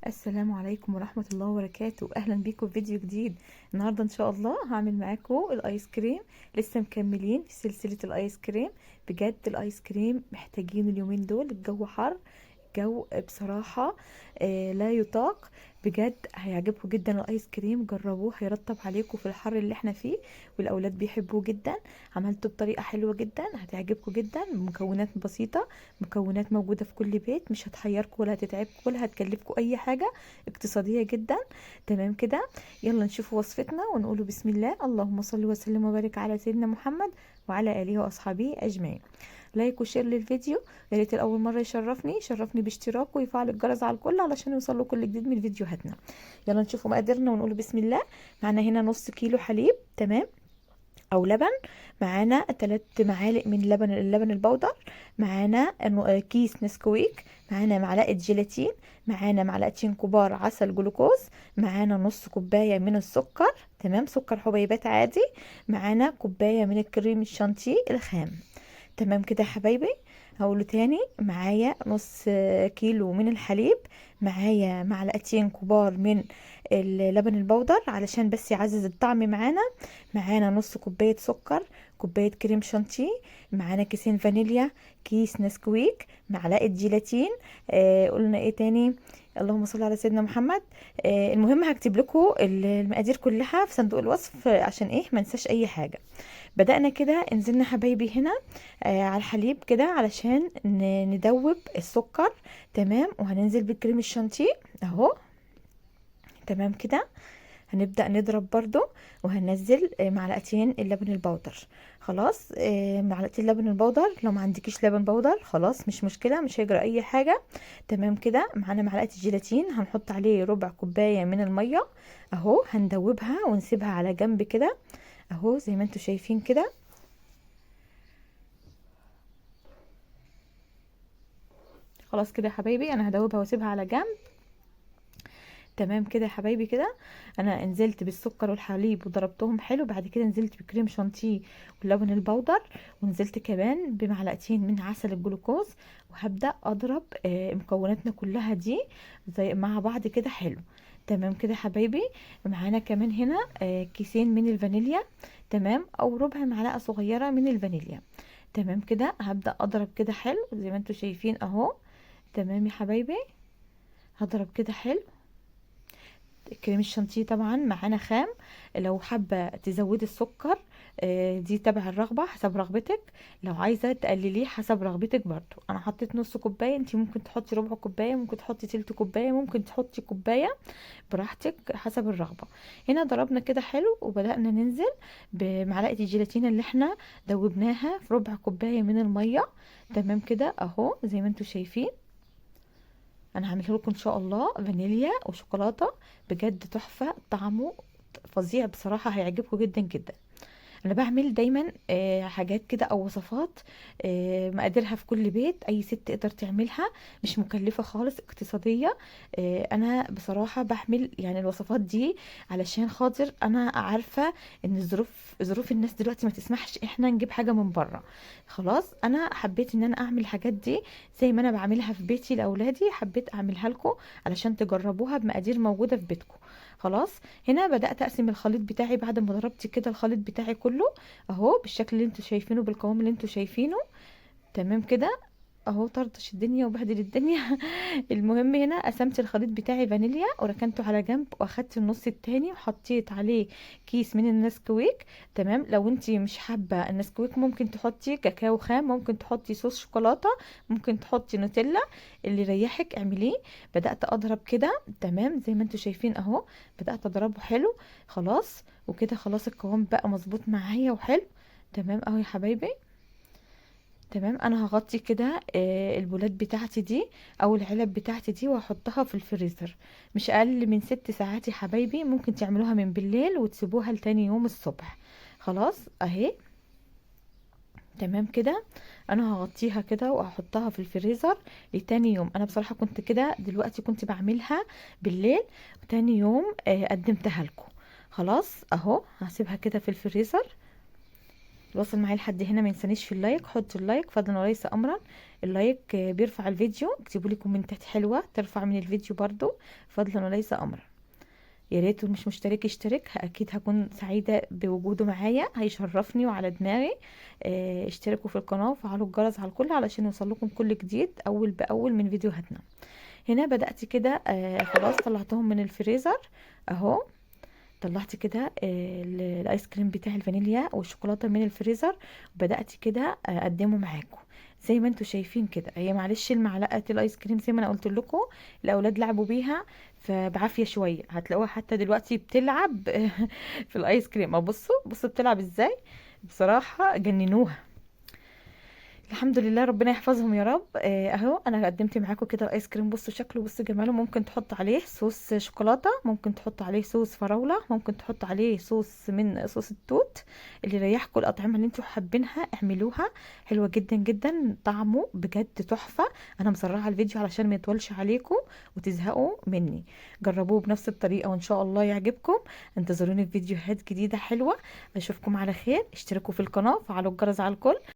السلام عليكم ورحمة الله وبركاته. اهلا بيكم في فيديو جديد. النهاردة ان شاء الله هعمل معاكم الايس كريم. لسه مكملين في سلسلة الايس كريم. بجد الايس كريم محتاجين اليومين دول، الجو حر. جو بصراحة لا يطاق. بجد هيعجبكم جدا الايس كريم، جربوه هيرطب عليكم في الحر اللي احنا فيه، والاولاد بيحبوه جدا. عملته بطريقة حلوة جدا هتعجبكم جدا، بمكونات بسيطة، مكونات موجودة في كل بيت، مش هتحيركم ولا هتتعبكم ولا هتكلفكم اي حاجة، اقتصادية جدا. تمام كده، يلا نشوف وصفتنا ونقول بسم الله. اللهم صل وسلم وبارك على سيدنا محمد وعلى اله واصحابه اجمعين. لايك وشير للفيديو. يا ريت الاول مره يشرفني باشتراك ويفعل الجرس على الكل علشان يوصله كل جديد من فيديوهاتنا. يلا نشوف مقاديرنا ونقول بسم الله. معانا هنا نص كيلو حليب، تمام، او لبن. معانا 3 معالق من اللبن البودر. معانا كيس نسكويك. معانا معلقه جيلاتين. معانا معلقتين كبار عسل جلوكوز. معانا نص كوبايه من السكر، تمام، سكر حبيبات عادي. معانا كوبايه من الكريم الشانتيه الخام. تمام كده يا حبايبي. هقوله تاني، معايا نص كيلو من الحليب. معايا معلقتين كبار من اللبن البودر علشان بس يعزز الطعم معانا. معانا نص كوباية سكر، كوباية كريم شانتيه. معانا كيسين فانيليا، كيس نسكويك، معلقة جيلاتين. قلنا ايه تاني؟ اللهم صل على سيدنا محمد. المهم هكتب لكم المقادير كلها في صندوق الوصف عشان ايه ما ننساش اي حاجة. بدأنا كده، نزلنا حبايبي هنا على الحليب كده علشان ندوب السكر. تمام، وهننزل بالكريم الشانتيه اهو. تمام كده. هنبدأ نضرب برضو، وهننزل معلقتين اللبن البودر. خلاص، معلقتين اللبن البودر. لو ما عندكيش لبن بودر خلاص مش مشكلة، مش هيجرى اي حاجة. تمام كده. معانا معلقة الجيلاتين، هنحط عليه ربع كوباية من المية اهو. هندوبها ونسيبها على جنب كده اهو زي ما انتوا شايفين كده. خلاص كده يا حبايبي، انا هدوبها واسيبها على جنب. تمام كده يا حبايبي كده. انا نزلت بالسكر والحليب وضربتهم حلو، بعد كده نزلت بكريم شانتيه واللبن البودر، ونزلت كمان بمعلقتين من عسل الجلوكوز. وهبدأ اضرب مكوناتنا كلها دي زي مع بعض كده حلو. تمام كده يا حبايبي. معانا كمان هنا كيسين من الفانيليا، تمام، او ربع معلقة صغيرة من الفانيليا. تمام كده. هبدأ اضرب كده حلو زي ما انتوا شايفين اهو. تمام يا حبايبي، هضرب كده حلو. كريم الشانتيه طبعا معانا خام، لو حابة تزودي السكر دي تبع الرغبة حسب رغبتك. لو عايزة تقلليه حسب رغبتك برضو. انا حطيت نص كوباية، انتي ممكن تحطي ربع كوباية، ممكن تحطي تلت كوباية، ممكن تحطي كوباية، براحتك حسب الرغبة. هنا ضربنا كده حلو، وبدأنا ننزل بمعلقة الجيلاتين اللي احنا دوبناها في ربع كوباية من المية. تمام كده اهو زي ما انتوا شايفين. انا هعمله لكم ان شاء الله فانيليا وشوكولاته، بجد تحفه طعمه، فظيع بصراحه، هيعجبكم جدا جدا. انا بعمل دايما حاجات كده او وصفات مقاديرها في كل بيت، اي ست تقدر تعملها، مش مكلفة خالص، اقتصادية. انا بصراحة بعمل يعني الوصفات دي علشان خاطر انا عارفة ان ظروف الناس دلوقتي ما تسمحش احنا نجيب حاجة من بره. خلاص انا حبيت ان انا اعمل الحاجات دي زي ما انا بعملها في بيتي لاولادي، حبيت اعملها لكم علشان تجربوها بمقادير موجودة في بيتكم. خلاص. هنا بدأت اقسم الخليط بتاعي بعد ما ضربت كده الخليط بتاعي كله اهو بالشكل اللي انتوا شايفينه، بالقوام اللي انتوا شايفينه. تمام كده اهو. طرطش الدنيا وبهدل الدنيا. المهم هنا قسمت الخليط بتاعي فانيليا وركنته على جنب، واخدت النص التاني وحطيت عليه كيس من النسكويك. تمام، لو انتي مش حابه النسكويك ممكن تحطي كاكاو خام، ممكن تحطي صوص شوكولاته، ممكن تحطي نوتيلا، اللي يريحك اعمليه. بدات اضرب كده تمام زي ما انتوا شايفين اهو. بدات اضربه حلو. خلاص وكده خلاص القوام بقى مظبوط معايا وحلو. تمام اهو يا حبايبي. تمام، انا هغطي كده البولات بتاعتي دي او العلب بتاعتي دي وهحطها في الفريزر مش اقل من 6 ساعات يا حبايبي. ممكن تعملوها من بالليل وتسيبوها لتاني يوم الصبح. خلاص اهي. تمام كده. انا هغطيها كده وهحطها في الفريزر لتاني يوم. انا بصراحة كنت كده دلوقتي كنت بعملها بالليل، وتاني يوم قدمتها لكم. خلاص اهو هسيبها كده في الفريزر. الوصل معايا لحد هنا ما ينسانيش في اللايك، حط اللايك فضلا وليس امرا. اللايك بيرفع الفيديو، اكتبوا لي كومنتات حلوه ترفع من الفيديو برضو فضلا وليس امرا. يا ريت مش مشترك يشترك، اكيد هكون سعيده بوجوده معايا، هيشرفني وعلى دماغي. اشتركوا في القناه وفعلوا الجرس على الكل علشان يوصلكم كل جديد اول باول من فيديوهاتنا. هنا بدات كده خلاص طلعتهم من الفريزر اهو. طلعت كده الايس كريم بتاع الفانيليا والشوكولاته من الفريزر، وبدات كده اقدمه معاكم زي ما انتوا شايفين كده. هي معلش المعلقه الايس كريم زي ما انا قلت لكم الاولاد لعبوا بيها فبعافيه شويه، هتلاقوها حتى دلوقتي بتلعب في الايس كريم. بصوا بصوا بتلعب ازاي، بصراحه جننوها. الحمد لله ربنا يحفظهم يا رب. اهو انا قدمت معاكم كده الايس كريم، بصوا شكله بصوا جماله. ممكن تحط عليه صوص شوكولاته، ممكن تحط عليه صوص فراوله، ممكن تحط عليه صوص من صوص التوت اللي يريحكم. الاطعمه اللي انتوا حابينها اعملوها، حلوه جدا جدا، طعمه بجد تحفه. انا مسرعه الفيديو علشان ما يطولش عليكم وتزهقوا مني. جربوه بنفس الطريقه وان شاء الله يعجبكم. انتظروني في فيديوهات جديده حلوه. اشوفكم على خير، اشتركوا في القناه وفعلوا الجرس على الكل.